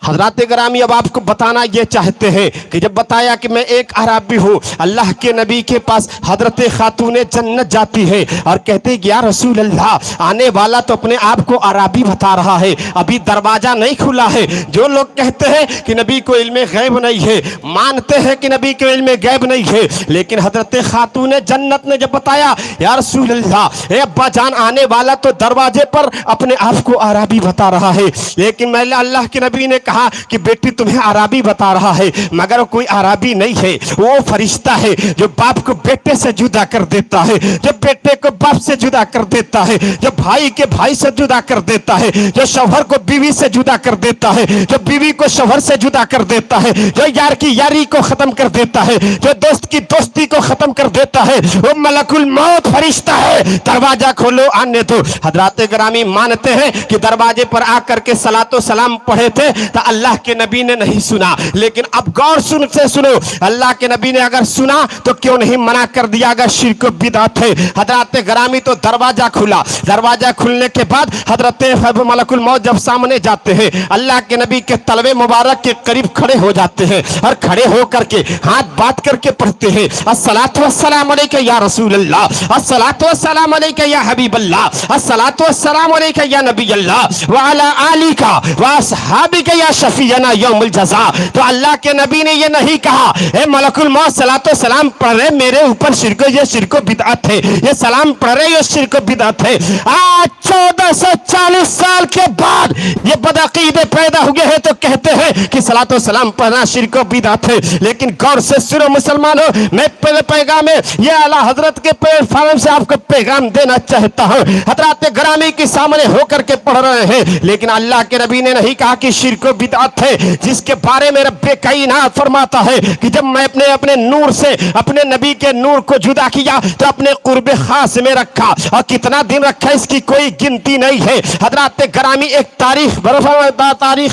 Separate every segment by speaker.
Speaker 1: حضرات گرامی اب آپ کو بتانا یہ چاہتے ہیں کہ جب بتایا کہ میں ایک عربی ہوں، اللہ کے نبی کے پاس حضرت خاتون جنت جاتی ہے اور کہتے ہیں کہ یا رسول اللہ، آنے والا تو اپنے آپ کو عربی بتا رہا ہے، ابھی دروازہ نہیں کھلا ہے۔ جو لوگ کہتے ہیں کہ نبی کو علم غیب نہیں ہے، مانتے ہیں کہ نبی کو علم غیب نہیں ہے، لیکن حضرت خاتون جنت نے جب بتایا یا رسول اللہ، اے ابا جان، آنے والا تو دروازے پر اپنے آپ کو عربی بتا رہا ہے، لیکن میں اللہ کے نبی نے کہا کہ بیٹی تمہیں عربی بتا رہا ہے، مگر کوئی عربی نہیں ہے، وہ فرشتہ ہے جو باپ کو بیٹے سے جدا کر دیتا ہے، جو بیٹے کو باپ سے جدا کر دیتا ہے، جو بھائی کے بھائی سے جدا کر دیتا ہے، جو شوہر کو بیوی سے جدا کر دیتا ہے، جو بیوی کو شوہر سے جدا کر دیتا ہے، جو یار کی یاری کو ختم کر دیتا ہے، جو دوست کی دوستی کو ختم کر دیتا ہے، وہ ملک الموت فرشتہ ہے۔ دروازہ کھولو، آنے دو۔ حضرات گرامی مانتے ہیں کہ دروازے پر آ کر کے صلاۃ و سلام پڑھے تھے تو اللہ کے نبی نے نہیں سنا، لیکن اب غور سے سنو، اللہ کے نبی نے اگر سنا تو کیوں نہیں منع کر دیا اگر شرک و بدعت ہے۔ حضرات گرامی تو دروازہ کھلا، دروازہ کھلنے کے بعد حضرت ملک الموت جب سامنے جاتے ہیں، اللہ کے نبی کے تلوے مبارک کے قریب کھڑے ہو جاتے ہیں اور کھڑے ہو کر کے ہاتھ بات کر کے پڑھتے ہیں، الصلاۃ والسلام علیک یا رسول اللہ، الصلاۃ والسلام علیک یا حبیب اللہ، الصلاۃ والسلام علیک یا نبی اللہ وعلی آلک واصحابک یا شفیعنا یوم الجزاء۔ تو اللہ کے نبی نے یہ نہیں کہا اے ملک الموت صلاۃ و سلام پڑھ رہے میرے اوپر شرک، یہ شرک و بدعت ہے، یہ سلام پڑھ رہے یہ شرک و بدعت ہے۔ آج 1440 سال کے بعد یہ بدعقیدے پیدا ہوئے ہیں تو کہتے ہیں کہ صلاۃ و سلام پڑھنا شرک و بدعت ہے، لیکن غور سے سنو مسلمانوں، میں پہلے پیغام یہ اعلیٰ حضرت کے پلیٹ فارم سے آپ کو پیغام دینا چاہتا ہوں۔ حضرات گرامی کے سامنے ہو کر کے پڑھ رہے ہیں، لیکن اللہ کے نبی نے نہیں کہا کہ شرک و بدعت ہے، جس کے بارے میں رب کائنات فرماتا ہے کہ جب میں اپنے نور سے اپنے نبی کے نور کو جدا کیا تو اپنے قرب خاص میں رکھا، اور کتنا دن رکھا اس کی کوئی گنتی نہیں ہے۔ حضرات گرامی ایک تاریخ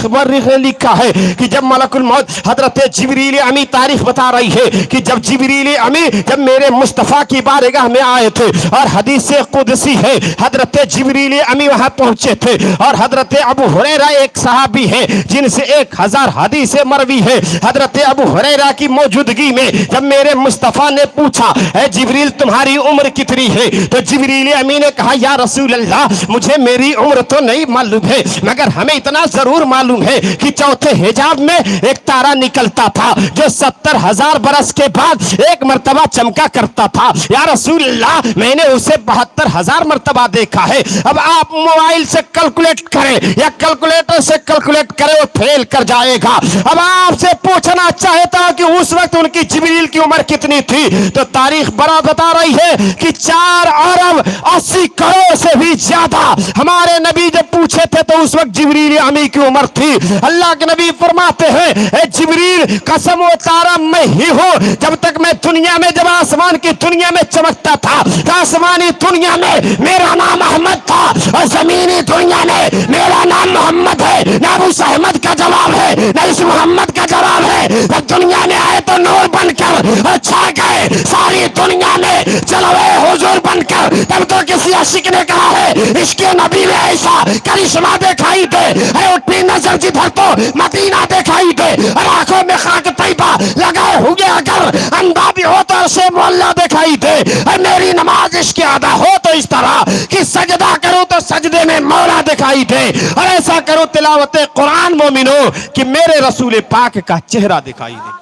Speaker 1: مورخ نے لکھا ہے کہ جب ملک الموت حضرت جبریل امی تاریخ بتا رہی ہے کہ جب جبریل امی جب میرے مصطفیٰ کی بارگاہ میں آئے تھے، اور حدیث قدسی ہے حضرت جبریل امی وہاں پہنچے تھے، اور حضرت ابو ہریرہ ایک صحابی ہے جن سے 1000 حدیث مروی ہے، حضرت ابو ہریرہ کی موجودگی میں جب میرے مصطفیٰ نے پوچھا اے جبریل تمہاری عمر کتنی ہے، تو جبریل امی نے کہا یا رسول اللہ مجھے میری عمر تو نہیں معلوم ہے، مگر ہمیں اتنا ضرور معلوم ہے کہ چوتھے حجاب میں ایک تارا نکلتا تھا جو 70,000 برس کے بعد ایک مرتبہ چمکا کرتا تھا، یا رسول اللہ میں نے اسے 72,000 مرتبہ دیکھا ہے۔ اب آپ موبائل سے کیلکولیٹ کریں یا کیلکولیٹر سے کیلکولیٹ کریں، وہ فیل کر جائے گا۔ اب آپ سے پوچھنا چاہتا ہوں کہ اس وقت ان کی جبریل کی عمر کتنی تھی، تو تاریخ بڑا بتا رہی ہے کہ 4 ارب 80 کروڑ سے بھی زیادہ۔ ہمارے نبی جب پوچھے تھے تو اس وقت جبریل امی کی عمر تھی۔ اللہ کے نبی فرماتے ہیں اے جبریل قسم و تارا میں ہی ہوں، جب تک میں دنیا میں جب آسمان کی دنیا میں چمکتا تھا تو آسمانی دنیا میں میرا نام احمد تھا، اور زمینی دنیا میں میرا نام محمد ہے۔ نہ اس احمد کا جواب ہے نہ اس محمد کا جواب ہے، جب دنیا میں آئے تو نور بن کر چھا گئے ساری دنیا میں، جلوے حضور بن کر۔ تب تو کسی عاشق نے کہا ہے عشق نبی میں ایسا کرشمہ دکھائی دے، اے اٹھنی نظر جدھر تو مدینہ دکھائی دے، اور آنکھوں میں خاک طیبہ لگائے ہوئے اگر اندھا بھی ہو تو اسے مولا دکھائی دے، اور میری نماز عشق ادا ہو تو اس طرح کہ سجدہ کروں تو سجدے میں مولا دکھائی دے، اور ایسا کروں تلاوت قرآن مومنو کہ میرے رسول پاک کا چہرہ دکھائی دے۔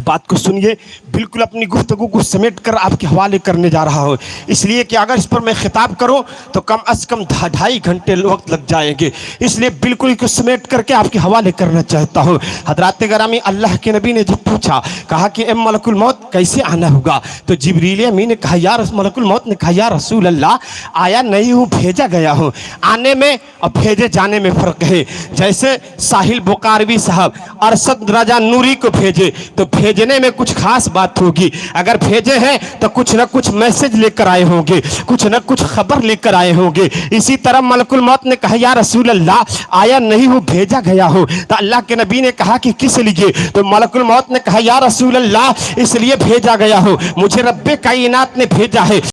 Speaker 1: بات کو سنیے، بالکل اپنی گفتگو کو سمیٹ کر آپ کے حوالے کرنے جا رہا ہوں، اس لیے کہ اگر اس پر میں خطاب کروں تو کم از کم 2.5 گھنٹے وقت لگ جائیں گے، اس لیے بالکل اس کو سمیٹ کر کے آپ کے حوالے کرنا چاہتا ہوں۔ حضرات گرامی اللہ کے نبی نے جب پوچھا کہا کہ اے ملک الموت کیسے آنا ہوگا، تو جبریل امین نے کہا ملک الموت نے کہا یا رسول اللہ آیا نہیں ہوں بھیجا گیا ہوں۔ آنے میں اور بھیجے جانے میں فرق ہے، جیسے ساحل بخاری صاحب ارشد رضا نوری کو بھیجے تو بھیجنے میں کچھ خاص بات ہوگی، اگر بھیجے ہیں تو کچھ نہ کچھ میسج لے کر آئے ہوں گے، کچھ نہ کچھ خبر لے کر آئے ہوں گے۔ اسی طرح ملک الموت نے کہا یا رسول اللہ آیا نہیں ہوں بھیجا گیا ہوں، تو اللہ کے نبی نے کہا کہ کس لیے، تو ملک الموت نے کہا یا رسول اللہ اس لیے بھیجا گیا ہوں، مجھے رب کائنات نے بھیجا ہے۔